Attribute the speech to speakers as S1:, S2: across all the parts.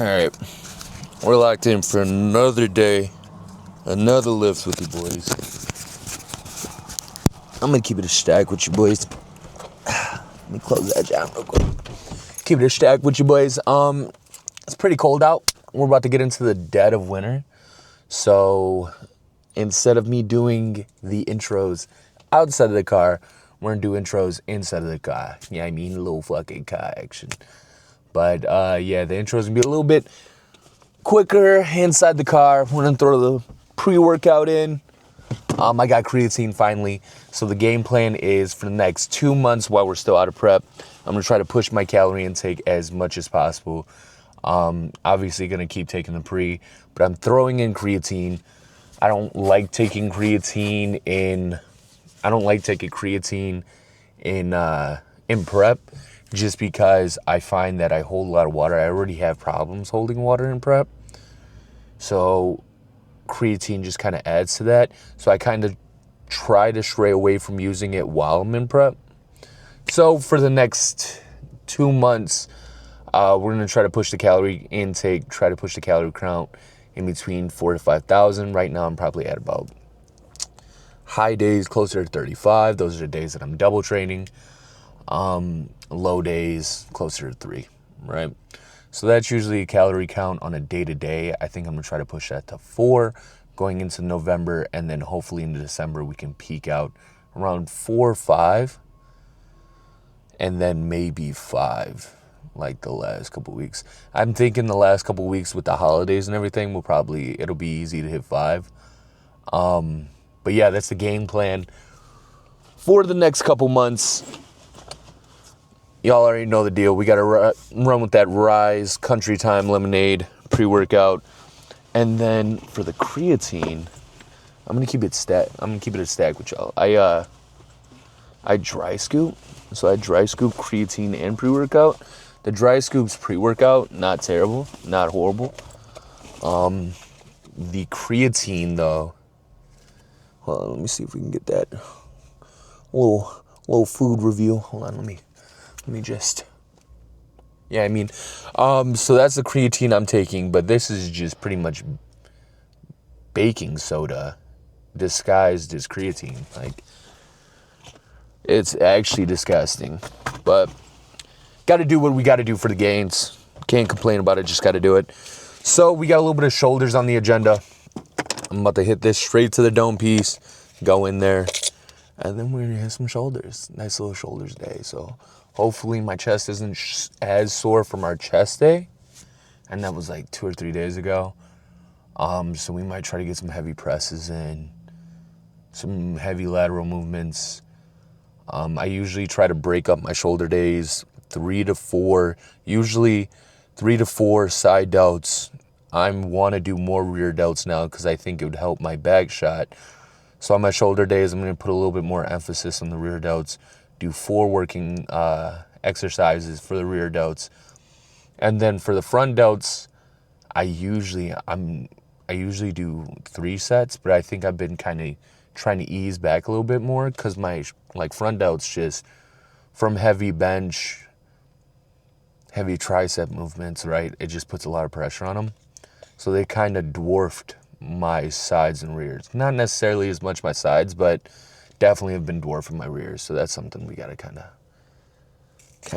S1: Alright, we're locked in for another day, another lift with you boys. I'm gonna keep it a stack with you boys. Let me close that down real quick. Keep it a stack with you boys. It's pretty cold out. We're about to get into the dead of winter. So instead of me doing the intros outside of the car, we're gonna do intros inside of the car. Yeah, I mean a little fucking car action. But yeah, the intros gonna be a little bit quicker inside the car. We're gonna throw the pre-workout in. I got creatine finally. So the game plan is for the next 2 months while we're still out of prep, I'm gonna try to push my calorie intake as much as possible. Obviously gonna keep taking the pre, but I'm throwing in creatine. I don't like taking creatine in prep, just because I find that I hold a lot of water. I already have problems holding water in prep. So creatine just kind of adds to that. So I kind of try to stray away from using it while I'm in prep. So for the next 2 months, we're going to try to push the calorie intake, try to push the calorie count in between 4,000 to 5,000. Right now I'm probably at about high days closer to 35. Those are the days that I'm double training. Low days closer to 3, right? So that's usually a calorie count on a day-to-day. I think I'm gonna try to push that to 4 going into November, and then hopefully into December we can peak out around 4 or 5, and then maybe 5 like the last couple weeks. I'm thinking the last couple weeks with the holidays and everything, it'll be easy to hit 5. But yeah, that's the game plan for the next couple months. Y'all already know the deal. We got to run with that Rise Country Time Lemonade pre-workout. And then for the creatine, I'm going to keep it a stack with y'all. I dry scoop. So I dry scoop creatine and pre-workout. The dry scoop's pre-workout, not terrible, not horrible. The creatine though, hold on, let me see if we can get that little food review. Hold on, let me just, yeah, I mean, so that's the creatine I'm taking, but this is just pretty much baking soda disguised as creatine. Like, it's actually disgusting, but got to do what we got to do for the gains. Can't complain about it, just got to do it. So we got a little bit of shoulders on the agenda. I'm about to hit this straight to the dome piece, go in there, and then we're gonna hit some shoulders. Nice little shoulders day. So hopefully my chest isn't as sore from our chest day, and that was like 2 or 3 days ago. So we might try to get some heavy presses in, some heavy lateral movements. I usually try to break up my shoulder days 3 to 4, usually 3 to 4 side delts. I want to do more rear delts now because I think it would help my back shot. So on my shoulder days, I'm going to put a little bit more emphasis on the rear delts, do 4 working exercises for the rear delts. And then for the front delts, I usually do 3 sets, but I think I've been kind of trying to ease back a little bit more because my front delts, just from heavy bench, heavy tricep movements, right? It just puts a lot of pressure on them. So they kind of dwarfed my sides and rears. Not necessarily as much my sides, but definitely have been dwarfing my rears. So that's something we got to kind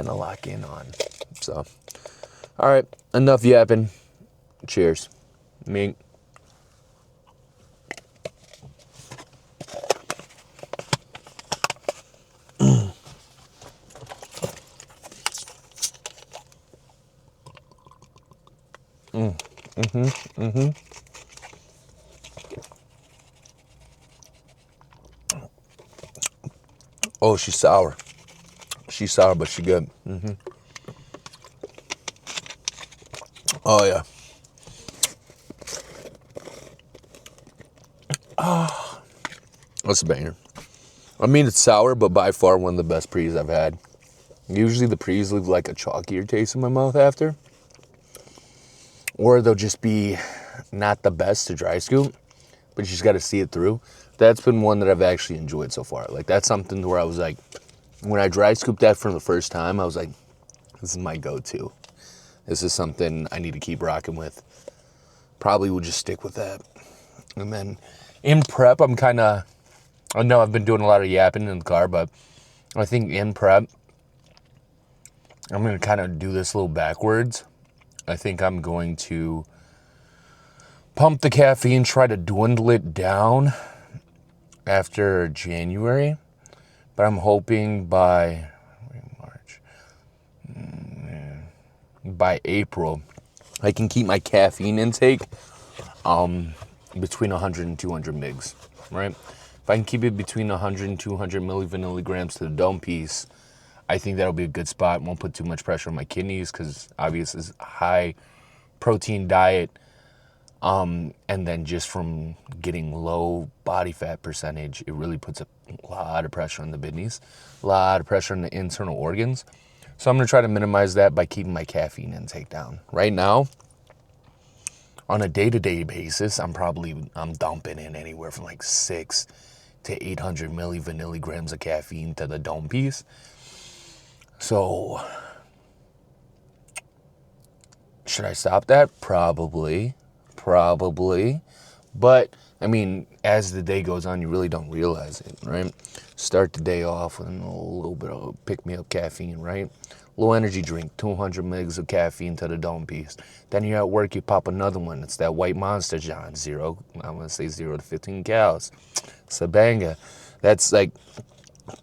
S1: of lock in on. So, all right, enough yapping. Cheers. Mink. Oh, she's sour. She's sour, but she's good. Oh, yeah. That's a banger. I mean, it's sour, but by far one of the best pre's I've had. Usually the pre's leave like a chalkier taste in my mouth after. Or they'll just be not the best to dry scoop, but you just got to see it through. That's been one that I've actually enjoyed so far. Like, that's something where I was like, when I dry scooped that for the first time, I was like, this is my go-to. This is something I need to keep rocking with. Probably will just stick with that. And then in prep, I know I've been doing a lot of yapping in the car, but I think in prep, I'm going to kind of do this a little backwards. I think I'm going to pump the caffeine, try to dwindle it down after January. But I'm hoping by April, I can keep my caffeine intake between 100 and 200 mgs, right? If I can keep it between 100 and 200 milligrams to the dome piece, I think that'll be a good spot. Won't put too much pressure on my kidneys because obviously it's a high protein diet. And then just from getting low body fat percentage, it really puts a lot of pressure on the kidneys, a lot of pressure on the internal organs. So I'm going to try to minimize that by keeping my caffeine intake down. Right now, on a day-to-day basis, I'm dumping in anywhere from like 6 to 800 milligrams of caffeine to the dome piece. So should I stop that? Probably. But I mean, as the day goes on, you really don't realize it, right? Start the day off with a little bit of pick-me-up caffeine, right? Low energy drink, 200 mgs of caffeine to the dome piece. Then you're at work, you pop another one. It's that white Monster John, I'm gonna say 0 to 15 calories. It's a banger. That's like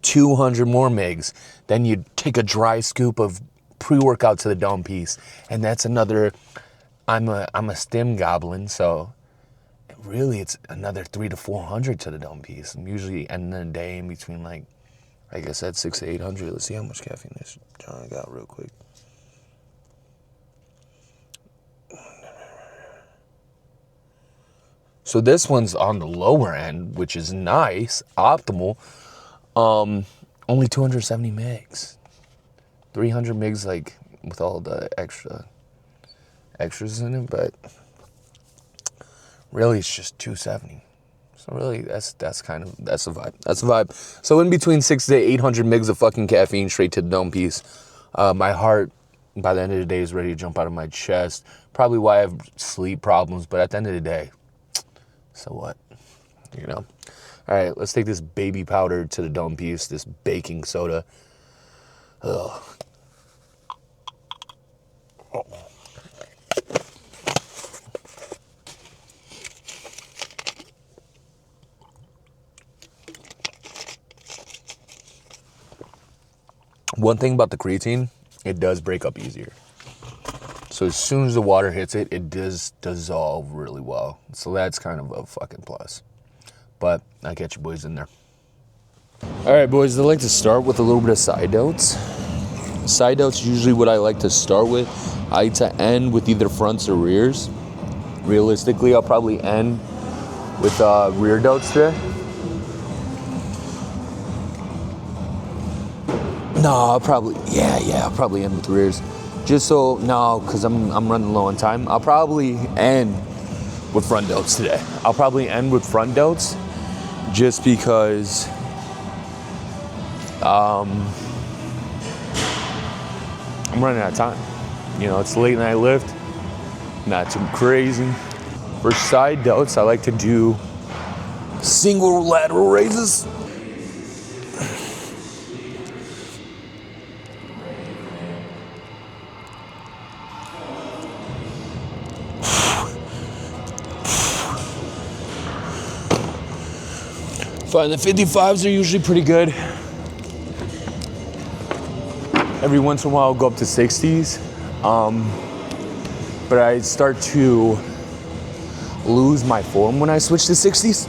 S1: 200 more mgs. Then you take a dry scoop of pre-workout to the dome piece, and that's another. I'm a stim goblin, so really it's another 300 to 400 to the dome piece. I'm usually ending the day in between like I said, 600 to 800. Let's see how much caffeine this John got real quick. So this one's on the lower end, which is nice, optimal. Only 270 mgs. 300 mgs like with all the extras in it, but really it's just 270. So really that's a vibe. That's a vibe. So in between 600 to 800 mgs of fucking caffeine straight to the dome piece. My heart by the end of the day is ready to jump out of my chest. Probably why I have sleep problems, but at the end of the day, so what? You know? All right, let's take this baby powder to the dome piece, this baking soda. Ugh. Oh. One thing about the creatine, it does break up easier. So as soon as the water hits it, it does dissolve really well. So that's kind of a fucking plus. But I get you boys in there. All right, boys, I like to start with a little bit of side notes. Side notes usually what I like to start with. I like to end with either fronts or rears. Realistically, I'll probably end with rear delts today. No, I'll probably end with rears. Just so, no, because I'm running low on time. I'll probably end with front delts today. I'll probably end with front delts just because I'm running out of time. You know, it's a late night lift, not too crazy. For side delts, I like to do single lateral raises. Find the 55s are usually pretty good. Every once in a while I'll go up to 60s. But I start to lose my form when I switch to 60s.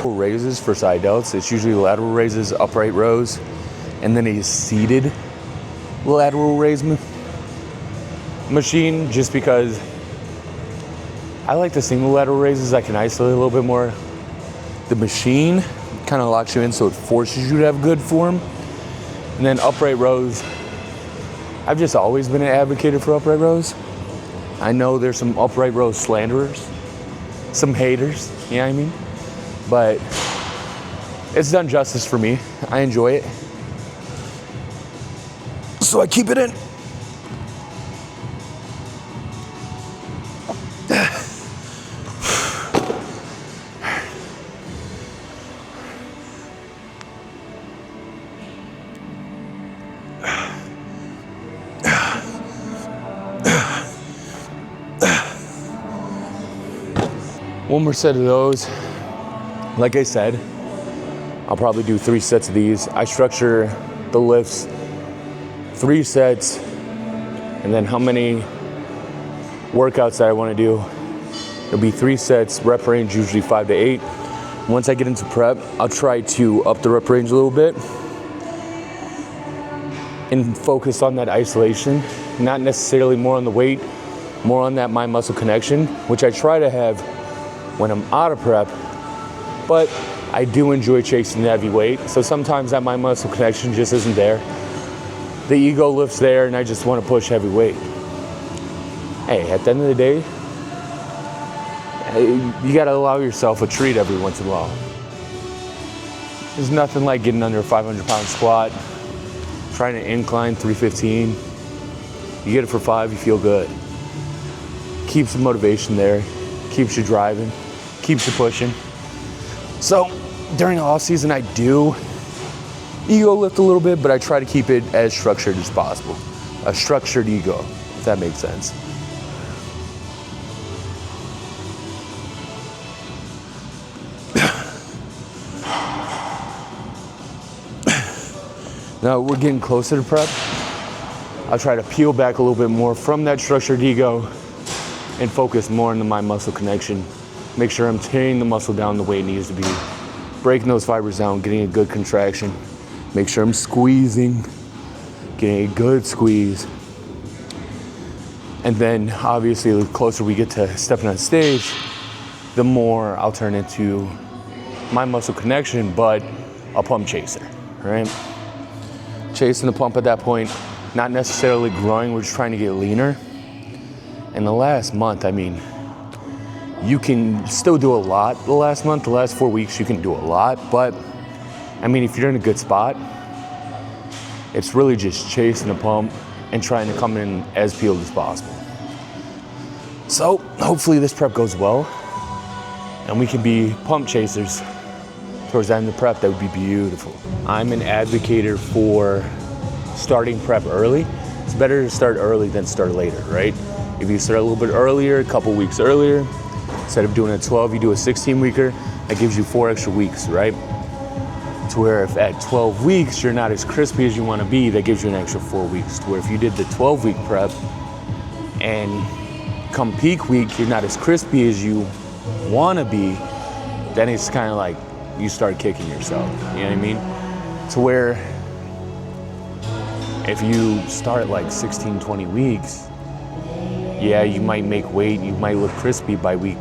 S1: Raises for side delts, it's usually lateral raises, upright rows, and then a seated lateral raise machine, just because I like the single lateral raises. I can isolate a little bit more. The machine kind of locks you in, so it forces you to have good form. And then upright rows, I've just always been an advocate for upright rows. I know there's some upright row slanderers, some haters, you know what I mean? but it's done justice for me. I enjoy it. So I keep it in. One more set of those. Like I said, I'll probably do 3 sets of these. I structure the lifts 3 sets, and then how many workouts that I want to do. It'll be 3 sets, rep range usually 5 to 8. Once I get into prep, I'll try to up the rep range a little bit and focus on that isolation, not necessarily more on the weight, more on that mind-muscle connection, which I try to have when I'm out of prep, but I do enjoy chasing the heavy weight. So sometimes that mind-muscle connection just isn't there. The ego lifts there and I just want to push heavy weight. Hey, at the end of the day, you gotta allow yourself a treat every once in a while. There's nothing like getting under a 500-pound squat, trying to incline 315. You get it for 5, you feel good. Keeps the motivation there, keeps you driving, keeps you pushing. So during the off season, I do ego lift a little bit, but I try to keep it as structured as possible. A structured ego, if that makes sense. Now we're getting closer to prep. I'll try to peel back a little bit more from that structured ego and focus more on the mind-muscle connection. Make sure I'm tearing the muscle down the way it needs to be, breaking those fibers down, getting a good contraction. Make sure I'm squeezing, getting a good squeeze. And then obviously the closer we get to stepping on stage, the more I'll turn into mind-muscle connection, but a pump chaser, right? Chasing the pump at that point, not necessarily growing, we're just trying to get leaner. In the last month, I mean, you can still do a lot the last month. The last 4 weeks, you can do a lot. But, I mean, if you're in a good spot, it's really just chasing the pump and trying to come in as peeled as possible. So, hopefully this prep goes well, and we can be pump chasers towards the end of the prep. That would be beautiful. I'm an advocate for starting prep early. It's better to start early than start later, right? If you start a little bit earlier, a couple weeks earlier, instead of doing a 12, you do a 16-weeker, that gives you 4 extra weeks, right? To where if at 12 weeks, you're not as crispy as you want to be, that gives you an extra 4 weeks. To where if you did the 12-week prep and come peak week, you're not as crispy as you want to be, then it's kind of like you start kicking yourself, you know what I mean? To where if you start like 16, 20 weeks, yeah, you might make weight, you might look crispy by week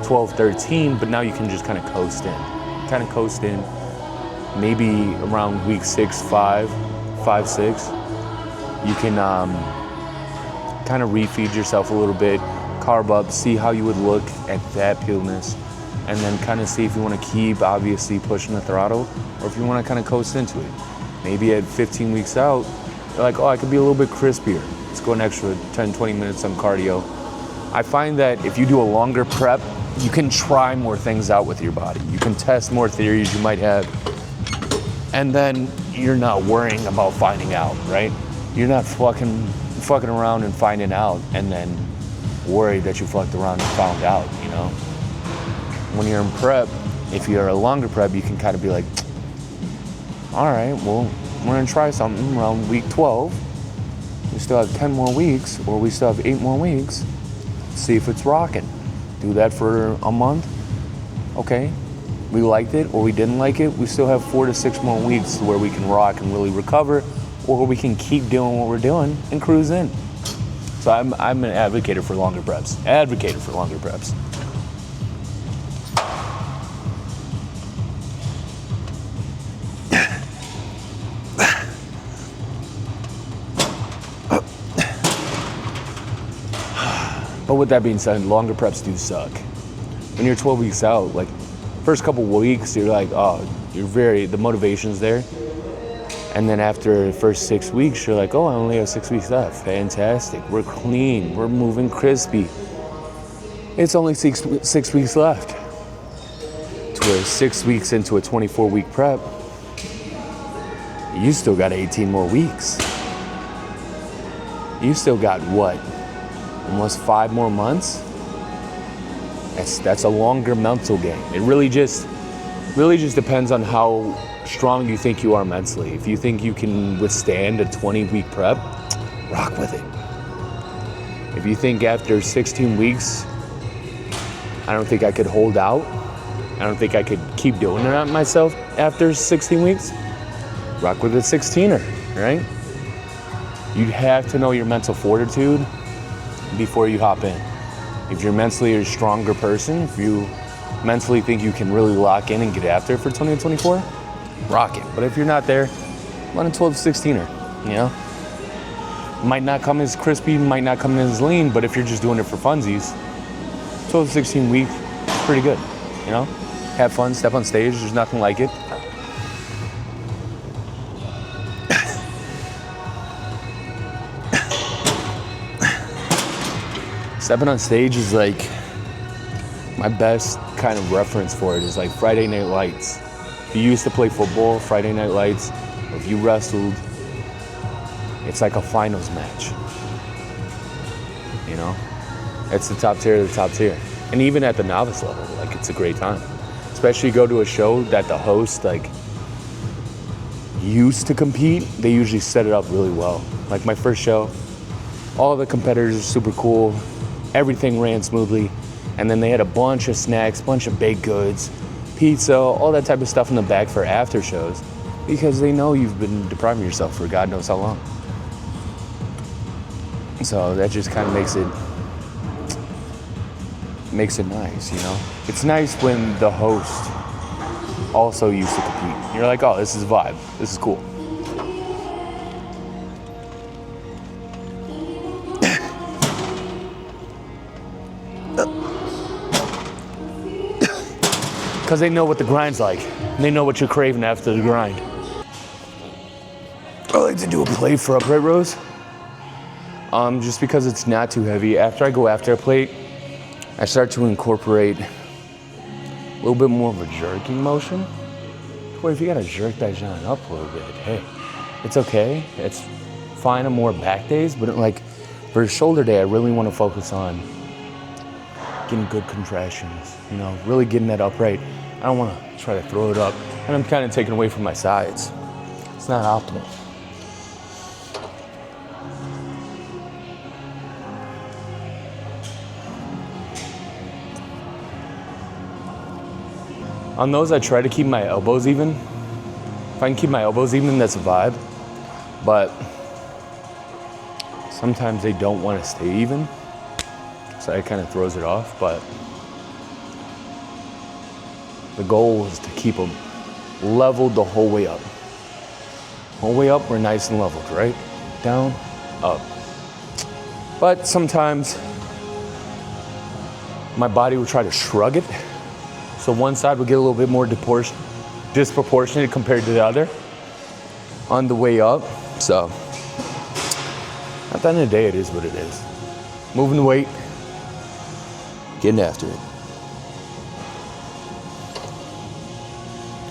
S1: 12, 13, but now you can just kind of coast in. Kind of coast in, maybe around week 6, 5, 6, you can kind of refeed yourself a little bit, carb up, see how you would look at that peeledness, and then kind of see if you want to keep obviously pushing the throttle, or if you want to kind of coast into it. Maybe at 15 weeks out, you're like, oh, I could be a little bit crispier. Let's go an extra 10, 20 minutes on cardio. I find that if you do a longer prep, you can try more things out with your body. You can test more theories you might have. And then you're not worrying about finding out, right? You're not fucking around and finding out and then worried that you fucked around and found out, you know? When you're in prep, if you're a longer prep, you can kind of be like, all right, well, we're gonna try something around week 12. We still have 10 more weeks, or we still have 8 more weeks. See if it's rocking. Do that for a month. Okay, we liked it or we didn't like it. We still have 4 to 6 more weeks where we can rock and really recover, or we can keep doing what we're doing and cruise in. So I'm an advocate for longer preps. But with that being said, longer preps do suck. When you're 12 weeks out, like First couple weeks, you're like, oh, the motivation's there. And then after the first 6 weeks, you're like, oh, I only have 6 weeks left. Fantastic. We're clean. We're moving crispy. It's only six weeks left. To where 6 weeks into a 24-week prep, you still got 18 more weeks. You still got what? Almost 5 more months? That's a longer mental game. It really just depends on how strong you think you are mentally. If you think you can withstand a 20-week prep, rock with it. If you think after 16 weeks, I don't think I could hold out, I don't think I could keep doing it myself after 16 weeks, rock with a 16er, right? You have to know your mental fortitude before you hop in. If you're mentally a stronger person, if you mentally think you can really lock in and get after it for 2024, rock it. But if you're not there, run a 12-16er, you know? Might not come as crispy, might not come as lean, but if you're just doing it for funsies, 12-16 weeks is pretty good, you know? Have fun, step on stage, there's nothing like it. Stepping on stage is like, my best kind of reference for it is like Friday Night Lights. If you used to play football, Friday Night Lights, or if you wrestled, it's like a finals match. You know? It's the top tier of the top tier. And even at the novice level, like, it's a great time. Especially go to a show that the host, like, used to compete, they usually set it up really well. Like my first show, all the competitors are super cool, everything ran smoothly, and then they had a bunch of snacks, bunch of baked goods, pizza, all that type of stuff in the back for after shows, because they know you've been depriving yourself for God knows how long. So that just kind of makes it nice, you know? It's nice when the host also used to compete. You're like, oh, this is a vibe. This is cool. Because they know what the grind's like. And they know what you're craving after the grind. I like to do a plate for upright rows. Just because it's not too heavy. After I go after a plate, I start to incorporate a little bit more of a jerking motion. Where if you gotta jerk that joint up a little bit, hey, it's okay. It's fine on more back days, but like for a shoulder day, I really want to focus on getting good contractions, you know, really getting that upright. I don't want to try to throw it up, and I'm kind of taking away from my sides. It's not optimal. On those, I try to keep my elbows even. If I can keep my elbows even, that's a vibe. But sometimes they don't want to stay even, so it kind of throws it off. But the goal is to keep them leveled the whole way up. Whole way up, we're nice and leveled, right? Down, up. But sometimes my body will try to shrug it. So one side will get a little bit more disproportionate compared to the other on the way up. So at the end of the day, it is what it is. Moving the weight, getting after it.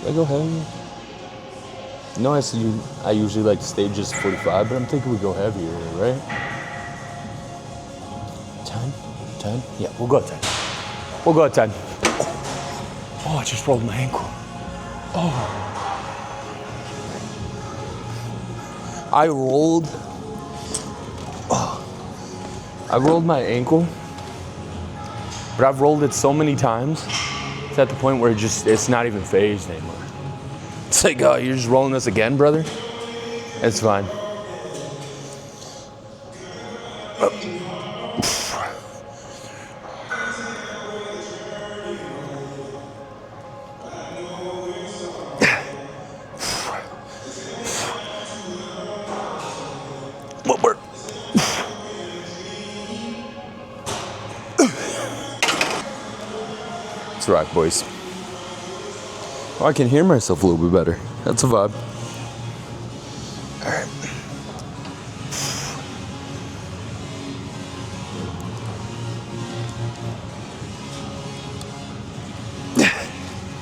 S1: Do I go heavier? No, I usually like to stay just 45, but I'm thinking we go heavier, right? 10? Yeah, we'll go at 10. We'll go at 10. Oh, I just rolled my ankle. Oh. I rolled my ankle, but I've rolled it so many times, it's at the point where it's not even phased anymore. It's like, oh, you're just rolling this again, brother? It's fine. What work? Let's rock, boys. Oh, I can hear myself a little bit better. That's a vibe. All right.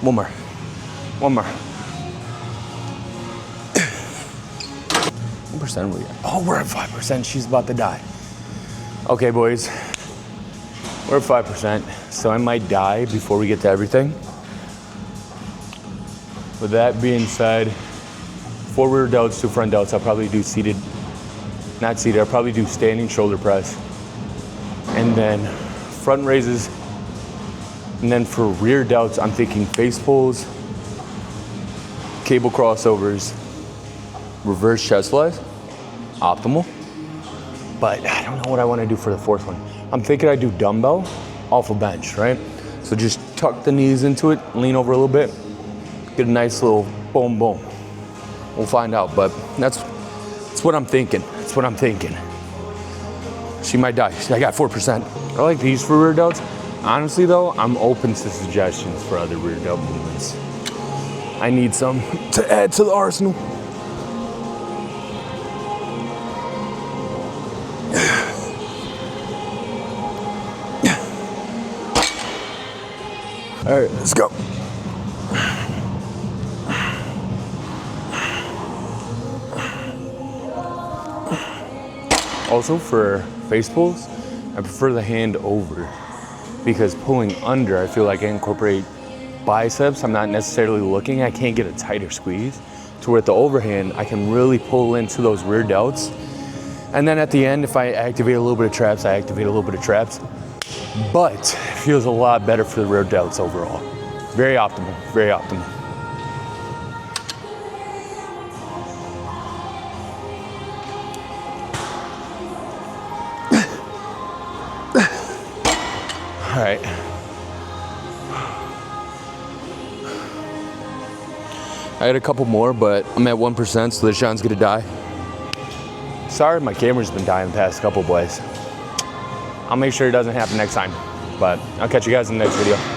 S1: One more. One more. 1% we got. Oh, we're at 5%. She's about to die. Okay, boys. We're at 5%, so I might die before we get to everything. With that being said, 4 rear delts, 2 front delts. I'll probably do not seated, I'll probably do standing shoulder press. And then front raises. And then for rear delts, I'm thinking face pulls, cable crossovers, reverse chest flies, optimal. But I don't know what I want to do for the 4th one. I'm thinking I do dumbbell off a bench, right? So just tuck the knees into it, lean over a little bit, get a nice little boom, boom. We'll find out, but that's what I'm thinking. That's what I'm thinking. She might die. I got 4%. I like these for rear delts. Honestly though, I'm open to suggestions for other rear delt movements. I need some to add to the arsenal. All right, let's go. Also for face pulls, I prefer the hand over because pulling under, I feel like I incorporate biceps. I'm not necessarily looking. I can't get a tighter squeeze. To where at the overhand, I can really pull into those rear delts. And then at the end, if I activate a little bit of traps, I activate a little bit of traps. But it feels a lot better for the rear delts overall. Very optimal, very optimal. All right. I had a couple more, but I'm at 1%, so this Sean's gonna die. Sorry, my camera's been dying the past couple, boys. I'll make sure it doesn't happen next time, but I'll catch you guys in the next video.